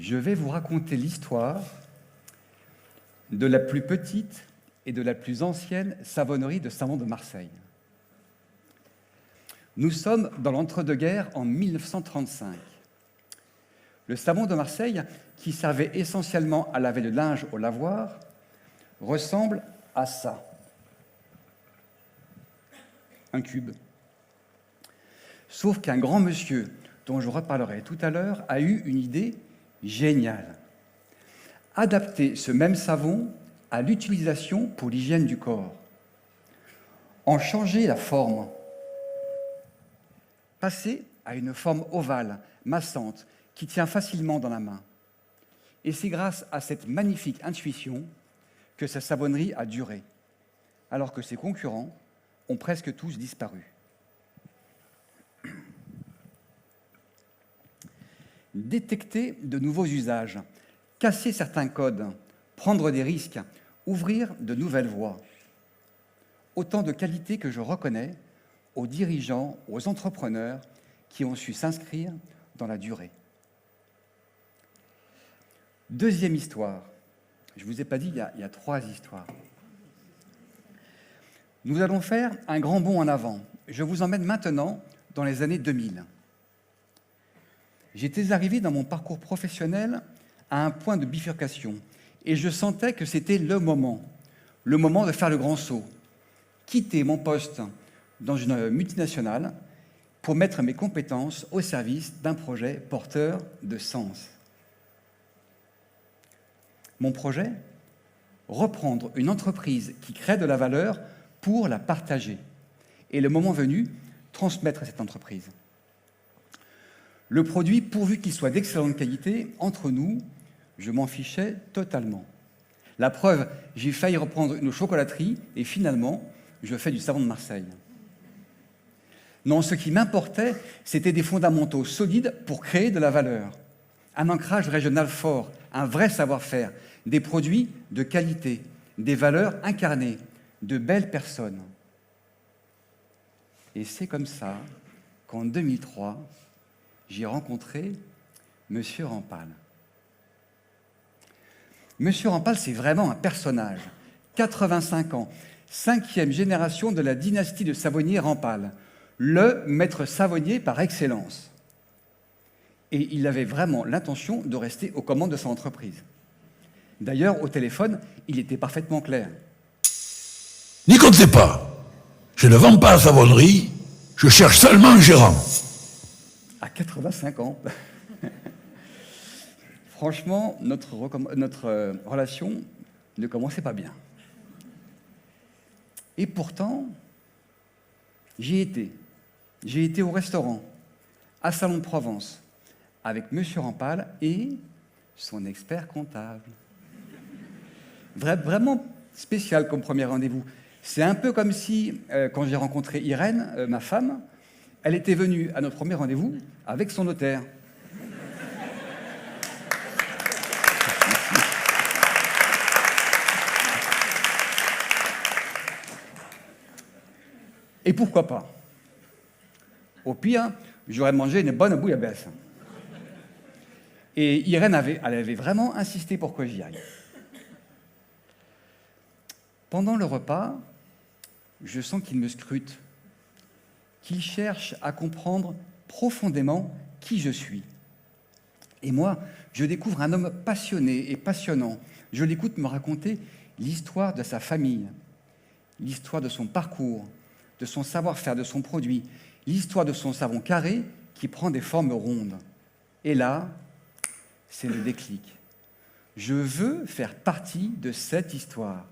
je vais vous raconter l'histoire de la plus petite et de la plus ancienne savonnerie de savon de Marseille. Nous sommes dans l'entre-deux-guerres en 1935. Le savon de Marseille, qui servait essentiellement à laver le linge au lavoir, ressemble à ça. Un cube. Sauf qu'un grand monsieur, dont je reparlerai tout à l'heure, a eu une idée géniale. Adapter ce même savon à l'utilisation pour l'hygiène du corps. En changer la forme. Passer à une forme ovale, massante, qui tient facilement dans la main. Et c'est grâce à cette magnifique intuition que sa savonnerie a duré, alors que ses concurrents ont presque tous disparu. Détecter de nouveaux usages, casser certains codes, prendre des risques, ouvrir de nouvelles voies. Autant de qualités que je reconnais aux dirigeants, aux entrepreneurs qui ont su s'inscrire dans la durée. Deuxième histoire. Je ne vous ai pas dit, il y a 3 histoires. Nous allons faire un grand bond en avant. Je vous emmène maintenant dans les années 2000. J'étais arrivé dans mon parcours professionnel à un point de bifurcation et je sentais que c'était le moment de faire le grand saut, quitter mon poste dans une multinationale pour mettre mes compétences au service d'un projet porteur de sens. Mon projet ? Reprendre une entreprise qui crée de la valeur pour la partager. Et le moment venu, transmettre cette entreprise. Le produit, pourvu qu'il soit d'excellente qualité, entre nous, je m'en fichais totalement. La preuve, j'ai failli reprendre une chocolaterie et finalement, je fais du savon de Marseille. Non, ce qui m'importait, c'était des fondamentaux solides pour créer de la valeur. Un ancrage régional fort, un vrai savoir-faire, des produits de qualité, des valeurs incarnées, de belles personnes. Et c'est comme ça qu'en 2003, j'ai rencontré M. Rampal. M. Rampal, c'est vraiment un personnage. 85 ans, 5e génération de la dynastie de savonniers Rampal, le maître savonnier par excellence. Et il avait vraiment l'intention de rester aux commandes de son entreprise. D'ailleurs, au téléphone, il était parfaitement clair. N'y comptez pas. Je ne vends pas la savonnerie, je cherche seulement un gérant. À 85 ans. Franchement, notre relation ne commençait pas bien. Et pourtant, j'y étais. J'ai été au restaurant, à Salon de Provence, avec M. Rampal et son expert comptable. Vraiment spécial comme premier rendez-vous. C'est un peu comme si, quand j'ai rencontré Irène, ma femme, elle était venue à notre premier rendez-vous avec son notaire. Et pourquoi pas? Au pire, j'aurais mangé une bonne bouillabaisse. Et Irène elle avait vraiment insisté pour que j'y aille. Pendant le repas, je sens qu'il me scrute, qu'il cherche à comprendre profondément qui je suis. Et moi, je découvre un homme passionné et passionnant. Je l'écoute me raconter l'histoire de sa famille, l'histoire de son parcours, de son savoir-faire, de son produit, l'histoire de son savon carré qui prend des formes rondes. Et là, c'est le déclic. Je veux faire partie de cette histoire.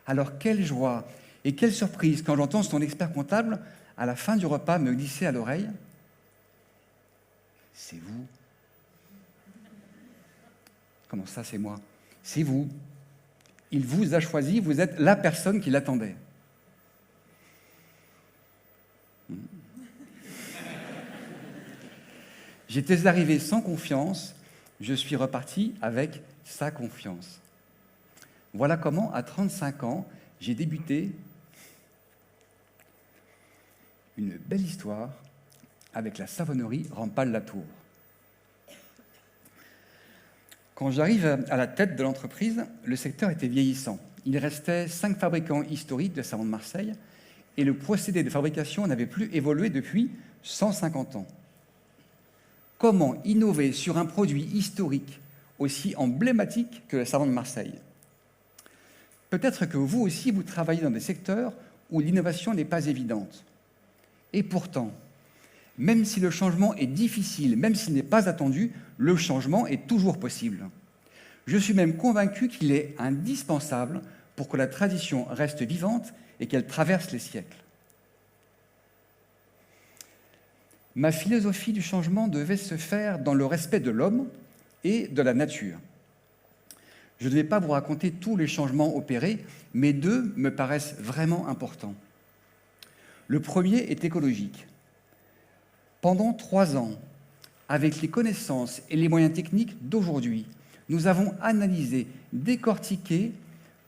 Alors, quelle joie et quelle surprise quand j'entends son expert comptable, à la fin du repas, me glisser à l'oreille « C'est vous ». Comment ça, c'est moi? C'est vous. Il vous a choisi, vous êtes la personne qui l'attendait. J'étais arrivé sans confiance, je suis reparti avec sa confiance. Voilà comment, à 35 ans, j'ai débuté une belle histoire avec la savonnerie Rampal-Latour. Quand j'arrive à la tête de l'entreprise, le secteur était vieillissant. Il restait 5 fabricants historiques de savon de Marseille et le procédé de fabrication n'avait plus évolué depuis 150 ans. Comment innover sur un produit historique aussi emblématique que le savon de Marseille? Peut-être que vous aussi, vous travaillez dans des secteurs où l'innovation n'est pas évidente. Et pourtant, même si le changement est difficile, même s'il n'est pas attendu, le changement est toujours possible. Je suis même convaincu qu'il est indispensable pour que la tradition reste vivante et qu'elle traverse les siècles. Ma philosophie du changement devait se faire dans le respect de l'homme et de la nature. Je ne vais pas vous raconter tous les changements opérés, mais 2 me paraissent vraiment importants. Le premier est écologique. Pendant 3 ans, avec les connaissances et les moyens techniques d'aujourd'hui, nous avons analysé, décortiqué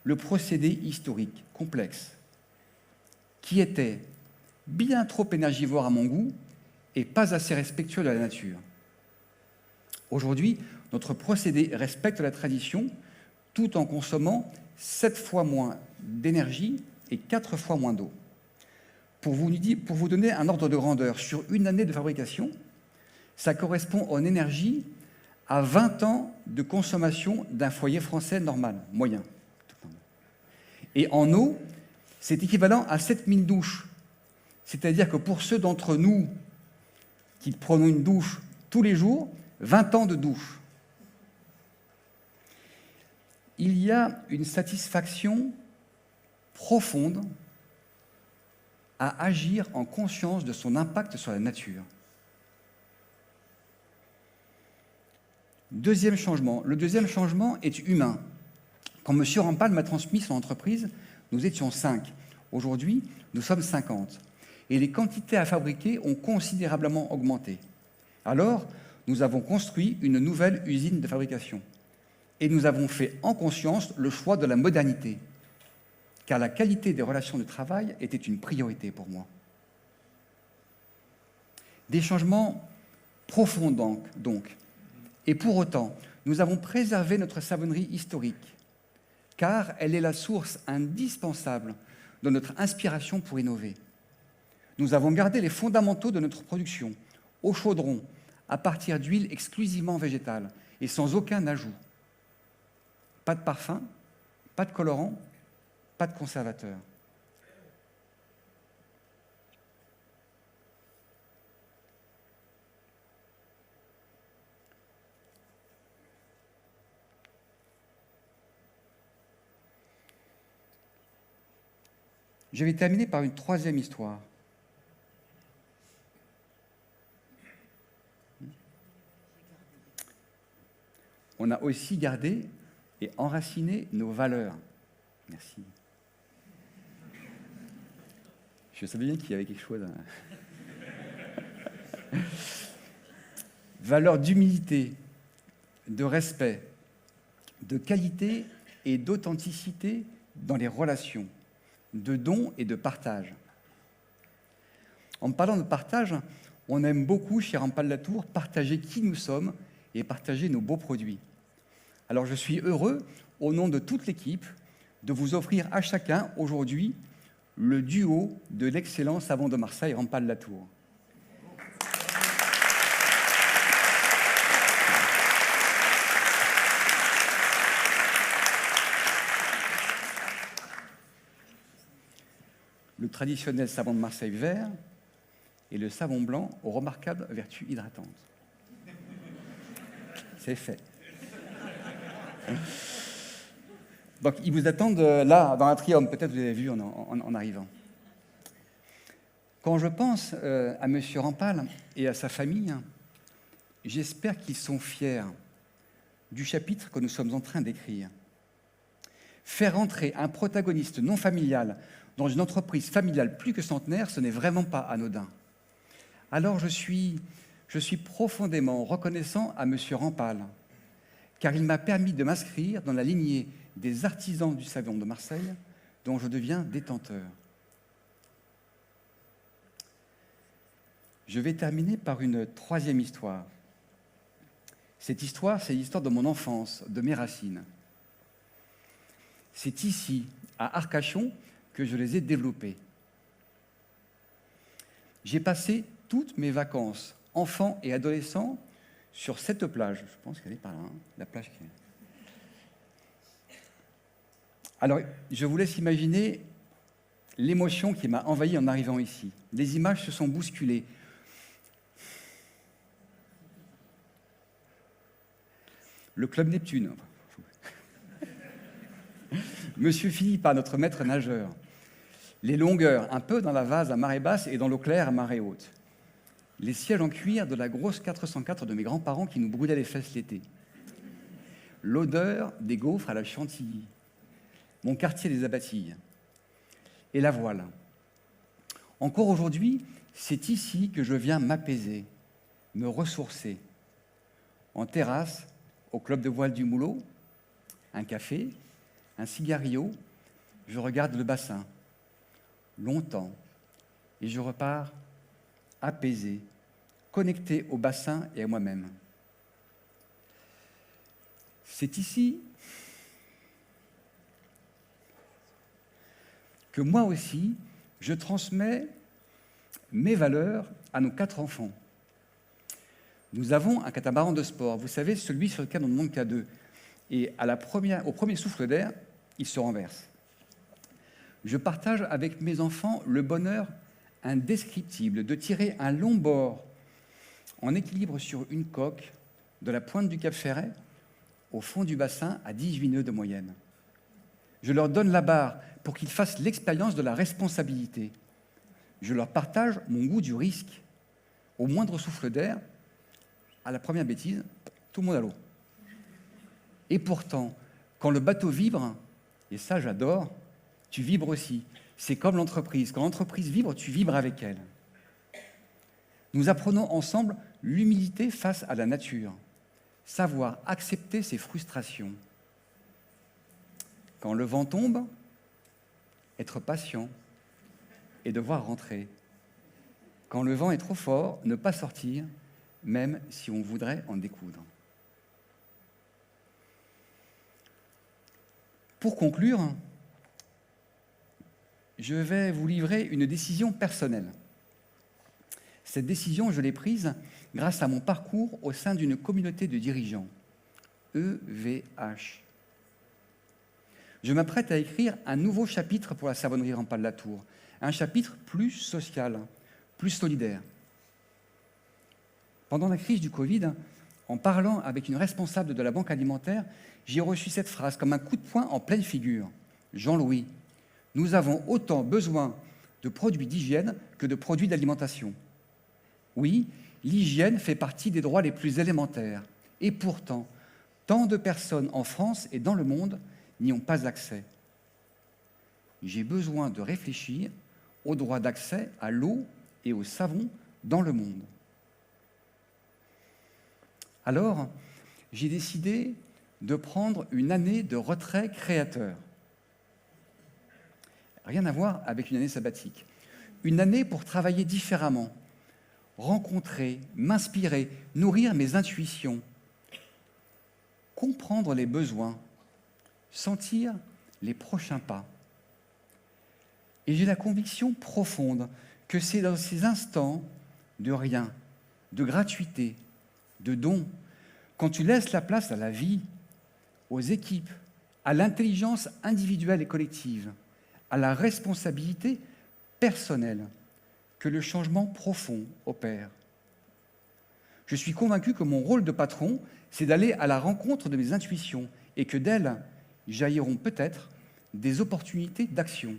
le procédé historique complexe, qui était bien trop énergivore à mon goût et pas assez respectueux de la nature. Aujourd'hui, notre procédé respecte la tradition tout en consommant 7 fois moins d'énergie et 4 fois moins d'eau. Pour vous donner un ordre de grandeur, sur une année de fabrication, ça correspond en énergie à 20 ans de consommation d'un foyer français normal, moyen. Et en eau, c'est équivalent à 7000 douches. C'est-à-dire que pour ceux d'entre nous qui prenons une douche tous les jours, 20 ans de douche. Il y a une satisfaction profonde à agir en conscience de son impact sur la nature. Deuxième changement. Le deuxième changement est humain. Quand M. Rampal m'a transmis son entreprise, nous étions 5. Aujourd'hui, nous sommes 50. Et les quantités à fabriquer ont considérablement augmenté. Alors, nous avons construit une nouvelle usine de fabrication. Et nous avons fait en conscience le choix de la modernité, car la qualité des relations de travail était une priorité pour moi. Des changements profonds donc. Et pour autant, nous avons préservé notre savonnerie historique, car elle est la source indispensable de notre inspiration pour innover. Nous avons gardé les fondamentaux de notre production, au chaudron, à partir d'huiles exclusivement végétales et sans aucun ajout. Pas de parfum, pas de colorant, pas de conservateur. Je vais terminer par une troisième histoire. On a aussi gardé et enraciné nos valeurs. Merci. Je savais bien qu'il y avait quelque chose. Valeurs d'humilité, de respect, de qualité et d'authenticité dans les relations, de don et de partage. En parlant de partage, on aime beaucoup chez Rampal Latour partager qui nous sommes et partager nos beaux produits. Alors je suis heureux, au nom de toute l'équipe, de vous offrir à chacun aujourd'hui le duo de l'excellent savon de Marseille, Rampal Latour. Le traditionnel savon de Marseille vert et le savon blanc aux remarquables vertus hydratantes. C'est fait. Donc, ils vous attendent là, dans l'atrium, peut-être vous avez vu en arrivant. Quand je pense à M. Rampal et à sa famille, j'espère qu'ils sont fiers du chapitre que nous sommes en train d'écrire. Faire entrer un protagoniste non familial dans une entreprise familiale plus que centenaire, ce n'est vraiment pas anodin. Alors je suis profondément reconnaissant à M. Rampal, car il m'a permis de m'inscrire dans la lignée des artisans du savon de Marseille, dont je deviens détenteur. Je vais terminer par une troisième histoire. Cette histoire, c'est l'histoire de mon enfance, de mes racines. C'est ici, à Arcachon, que je les ai développées. J'ai passé toutes mes vacances, enfant et adolescent, sur cette plage. Je pense qu'elle est par là, hein, la plage qui est... Alors, je vous laisse imaginer l'émotion qui m'a envahi en arrivant ici. Les images se sont bousculées. Le club Neptune. Monsieur Philippe, notre maître nageur. Les longueurs, un peu dans la vase à marée basse et dans l'eau claire à marée haute. Les sièges en cuir de la grosse 404 de mes grands-parents qui nous brûlaient les fesses l'été. L'odeur des gaufres à la chantilly. Mon quartier des Abatilles. Et la voile. Encore aujourd'hui, c'est ici que je viens m'apaiser, me ressourcer. En terrasse, au club de voile du Moulot, un café, un cigarillo, je regarde le bassin, longtemps, et je repars apaisé, connecté au bassin et à moi-même. C'est ici que moi aussi, je transmets mes valeurs à nos 4 enfants. Nous avons un catamaran de sport, vous savez, celui sur lequel on ne monte qu'à 2. Et au premier souffle d'air, il se renverse. Je partage avec mes enfants le bonheur indescriptible de tirer un long bord en équilibre sur une coque de la pointe du Cap Ferret au fond du bassin à 18 nœuds de moyenne. Je leur donne la barre pour qu'ils fassent l'expérience de la responsabilité. Je leur partage mon goût du risque. Au moindre souffle d'air, à la première bêtise, tout le monde à l'eau. Et pourtant, quand le bateau vibre, et ça j'adore, tu vibres aussi. C'est comme l'entreprise. Quand l'entreprise vibre, tu vibres avec elle. Nous apprenons ensemble l'humilité face à la nature, savoir accepter ses frustrations. Quand le vent tombe, être patient et devoir rentrer. Quand le vent est trop fort, ne pas sortir, même si on voudrait en découdre. Pour conclure, je vais vous livrer une décision personnelle. Cette décision, je l'ai prise grâce à mon parcours au sein d'une communauté de dirigeants, EVH. Je m'apprête à écrire un nouveau chapitre pour la savonnerie Rampal-Latour, un chapitre plus social, plus solidaire. Pendant la crise du Covid, en parlant avec une responsable de la banque alimentaire, j'ai reçu cette phrase comme un coup de poing en pleine figure. Jean-Louis, nous avons autant besoin de produits d'hygiène que de produits d'alimentation. Oui, l'hygiène fait partie des droits les plus élémentaires. Et pourtant, tant de personnes en France et dans le monde n'y ont pas accès. J'ai besoin de réfléchir au droit d'accès à l'eau et au savon dans le monde. Alors, j'ai décidé de prendre une année de retrait créateur. Rien à voir avec une année sabbatique. Une année pour travailler différemment, rencontrer, m'inspirer, nourrir mes intuitions, comprendre les besoins, sentir les prochains pas. Et j'ai la conviction profonde que c'est dans ces instants de rien, de gratuité, de don, quand tu laisses la place à la vie, aux équipes, à l'intelligence individuelle et collective, à la responsabilité personnelle, que le changement profond opère. Je suis convaincu que mon rôle de patron, c'est d'aller à la rencontre de mes intuitions et que d'elles jailliront peut-être des opportunités d'action,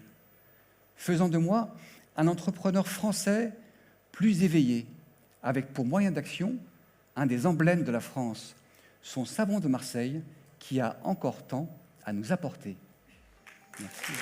faisant de moi un entrepreneur français plus éveillé, avec pour moyen d'action un des emblèmes de la France, son savon de Marseille, qui a encore tant à nous apporter. Merci.